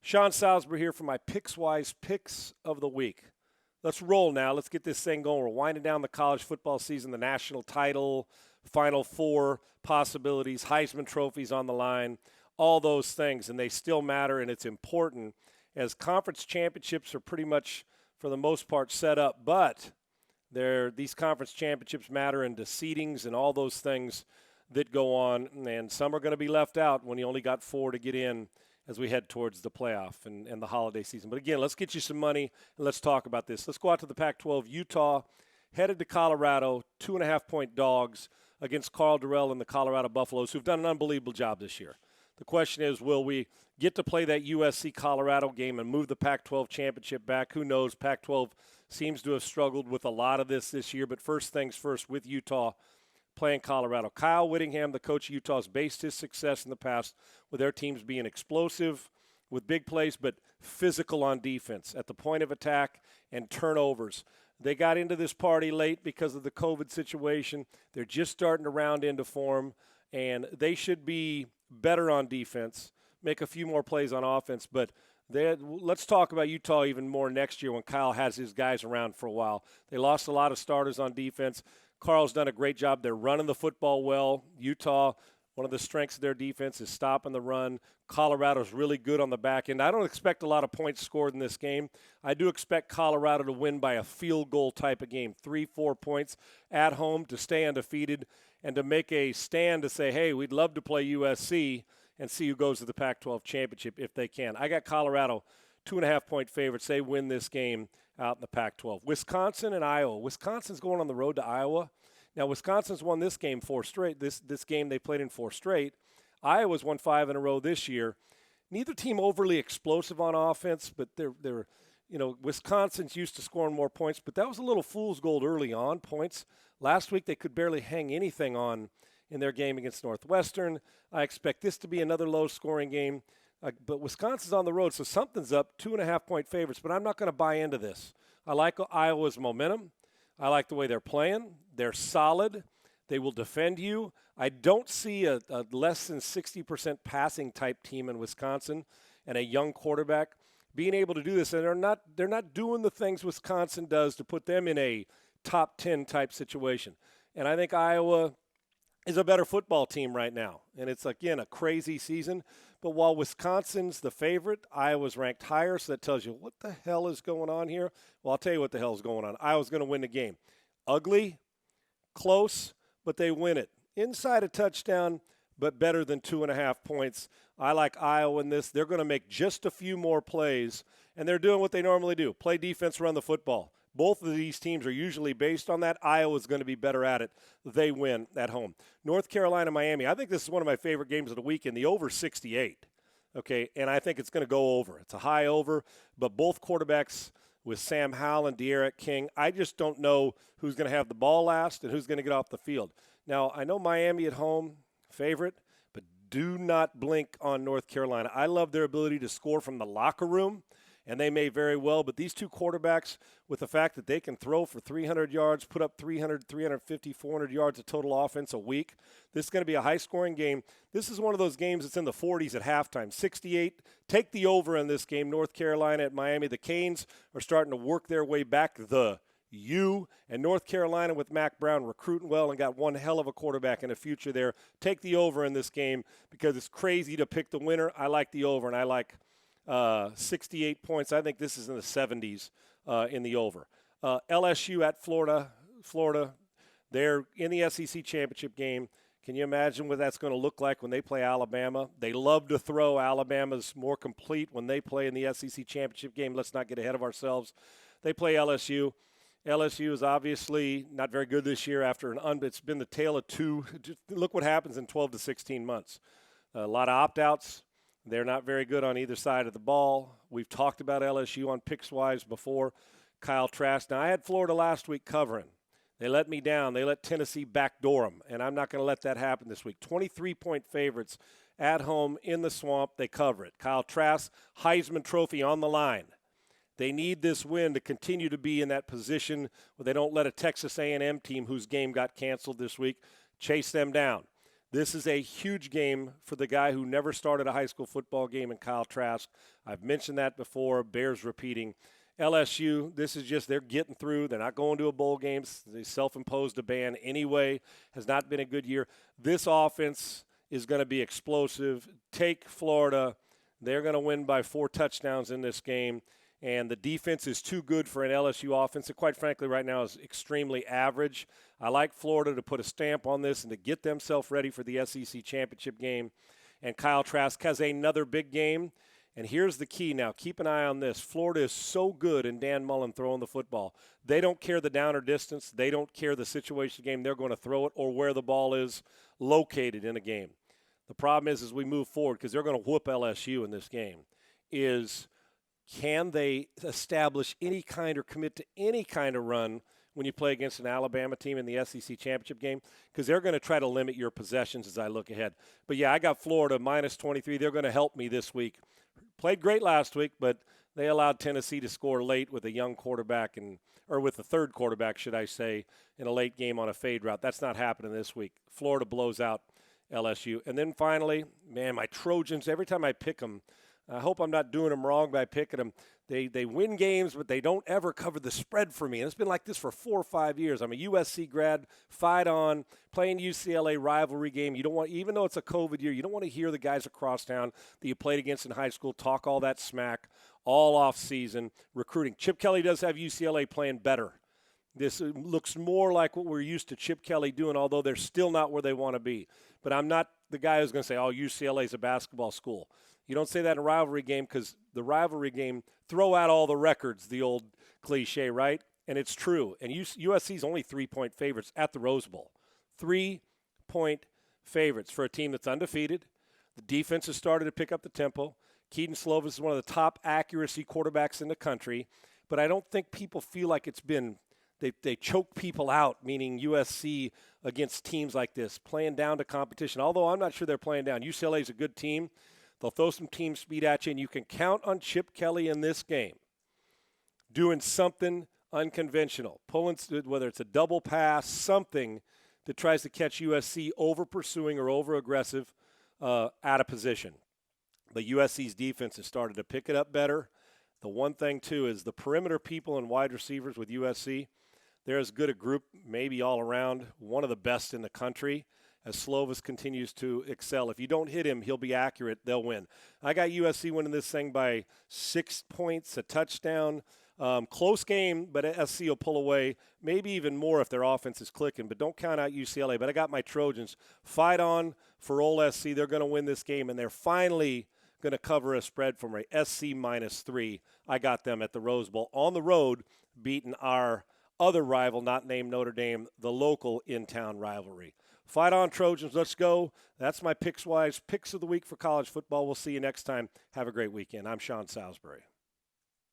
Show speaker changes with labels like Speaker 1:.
Speaker 1: Sean Salisbury here for my Pickswise Picks of the Week. Let's roll now. Let's get this thing going. We're winding down the college football season, the national title, Final Four possibilities, Heisman trophies on the line, all those things, and they still matter, and it's important as conference championships are pretty much, for the most part, set up. But these conference championships matter into seedings and all those things that go on, and some are going to be left out when you only got 4 to get in as we head towards the playoff and the holiday season. But again, let's get you some money and let's talk about this. Let's go out to the Pac-12. Utah headed to Colorado, 2.5-point dogs against Carl Durrell and the Colorado Buffaloes, who've done an unbelievable job this year. The question is, will we get to play that USC-Colorado game and move the Pac-12 championship back? Who knows? Pac-12 seems to have struggled with a lot of this year. But first things first, with Utah playing Colorado. Kyle Whittingham, the coach of Utah, has based his success in the past with their teams being explosive with big plays, but physical on defense at the point of attack and turnovers. They got into this party late because of the COVID situation. They're just starting to round into form, and they should be better on defense, make a few more plays on offense. But let's talk about Utah even more next year when Kyle has his guys around for a while. They lost a lot of starters on defense. Carl's done a great job. They're running the football well. Utah, one of the strengths of their defense is stopping the run. Colorado's really good on the back end. I don't expect a lot of points scored in this game. I do expect Colorado to win by a field goal type of game, 3-4 points at home to stay undefeated and to make a stand to say, hey, we'd love to play USC and see who goes to the Pac-12 championship if they can. I got Colorado 2.5-point favorites. They win this game out in the Pac-12. Wisconsin and Iowa. Wisconsin's going on the road to Iowa. Now, Wisconsin's won this game 4 straight. This game they played in 4 straight. Iowa's won 5 in a row this year. Neither team overly explosive on offense, but they're Wisconsin's used to scoring more points, but that was a little fool's gold early on points. Last week they could barely hang anything on in their game against Northwestern. I expect this to be another low-scoring game. But Wisconsin's on the road, so something's up, 2.5-point favorites. But I'm not going to buy into this. I like Iowa's momentum. I like the way they're playing. They're solid. They will defend you. I don't see a less than 60% passing type team in Wisconsin and a young quarterback being able to do this. And they're not doing the things Wisconsin does to put them in a top 10 type situation. And I think Iowa is a better football team right now. And it's, again, a crazy season. But while Wisconsin's the favorite, Iowa's ranked higher, so that tells you what the hell is going on here. Well, I'll tell you what the hell is going on. Iowa's going to win the game. Ugly, close, but they win it. Inside a touchdown, but better than 2.5 points. I like Iowa in this. They're going to make just a few more plays, and they're doing what they normally do, play defense, run the football. Both of these teams are usually based on that. Iowa's going to be better at it. They win at home. North Carolina, Miami. I think this is one of my favorite games of the weekend. The over 68. Okay, and I think it's going to go over. It's a high over, but both quarterbacks with Sam Howell and De'Aaron King, I just don't know who's going to have the ball last and who's going to get off the field. Now, I know Miami at home, favorite, but do not blink on North Carolina. I love their ability to score from the locker room, and they may very well. But these two quarterbacks, with the fact that they can throw for 300 yards, put up 300, 350, 400 yards of total offense a week, this is going to be a high-scoring game. This is one of those games that's in the 40s at halftime, 68. Take the over in this game, North Carolina at Miami. The Canes are starting to work their way back and North Carolina with Mac Brown recruiting well and got one hell of a quarterback in the future there. Take the over in this game because it's crazy to pick the winner. I like the over, and I like 68 points. I think this is in the 70s in the over. LSU at Florida. They're in the SEC championship game. Can you imagine what that's going to look like when they play Alabama? They love to throw. Alabama's more complete when they play in the SEC championship game. Let's not get ahead of ourselves. They play LSU. LSU is obviously not very good this year after it's been the tale of two. Just look what happens in 12 to 16 months. A lot of opt-outs. They're not very good on either side of the ball. We've talked about LSU on Pickswise before. Kyle Trask. Now, I had Florida last week covering. They let me down. They let Tennessee backdoor them, and I'm not going to let that happen this week. 23-point favorites at home in the Swamp. They cover it. Kyle Trask, Heisman Trophy on the line. They need this win to continue to be in that position where they don't let a Texas A&M team whose game got canceled this week chase them down. This is a huge game for the guy who never started a high school football game in Kyle Trask. I've mentioned that before. Bears repeating. LSU, this is just they're getting through. They're not going to a bowl game. They self-imposed a ban anyway. Has not been a good year. This offense is going to be explosive. Take Florida. They're going to win by 4 touchdowns in this game. And the defense is too good for an LSU offense that, quite frankly, right now is extremely average. I like Florida to put a stamp on this and to get themselves ready for the SEC championship game. And Kyle Trask has another big game. And here's the key now. Keep an eye on this. Florida is so good in Dan Mullen throwing the football. They don't care the down or distance. They don't care the situation game. They're going to throw it or where the ball is located in a game. The problem is as we move forward, because they're going to whoop LSU in this game, is can they establish any kind or commit to any kind of run when you play against an Alabama team in the SEC championship game? Because they're going to try to limit your possessions as I look ahead. But, yeah, I got Florida minus 23. They're going to help me this week. Played great last week, but they allowed Tennessee to score late with a young quarterback or with the third quarterback, should I say, in a late game on a fade route. That's not happening this week. Florida blows out LSU. And then finally, man, my Trojans, every time I pick them, I hope I'm not doing them wrong by picking them. They win games, but they don't ever cover the spread for me. And it's been like this for 4 or 5 years. I'm a USC grad, fight on, playing UCLA rivalry game. You don't want, even though it's a COVID year, you don't want to hear the guys across town that you played against in high school talk all that smack all off season recruiting. Chip Kelly does have UCLA playing better. This looks more like what we're used to Chip Kelly doing, although they're still not where they want to be. But I'm not the guy who's going to say, oh, UCLA is a basketball school. You don't say that in a rivalry game because the rivalry game, throw out all the records, the old cliche, right? And it's true. And USC's only 3-point favorites at the Rose Bowl. 3-point favorites for a team that's undefeated. The defense has started to pick up the tempo. Keaton Slovis is one of the top accuracy quarterbacks in the country. But I don't think people feel like it's been they choke people out, meaning USC against teams like this, playing down to competition. Although I'm not sure they're playing down. UCLA is a good team. They'll throw some team speed at you, and you can count on Chip Kelly in this game doing something unconventional, pulling, whether it's a double pass, something that tries to catch USC over pursuing or over aggressive out of position. But USC's defense has started to pick it up better. The one thing, too, is the perimeter people and wide receivers with USC, they're as good a group, maybe all around, one of the best in the country. As Slovis continues to excel. If you don't hit him, he'll be accurate. They'll win. I got USC winning this thing by 6 points, a touchdown. Close game, but SC will pull away, maybe even more if their offense is clicking. But don't count out UCLA. But I got my Trojans. Fight on for Ole SC. They're going to win this game, and they're finally going to cover a spread from a SC -3. I got them at the Rose Bowl on the road, beating our other rival, not named Notre Dame, the local in-town rivalry. Fight on, Trojans. Let's go. That's my Pickswise Picks of the Week for college football. We'll see you next time. Have a great weekend. I'm Sean Salisbury.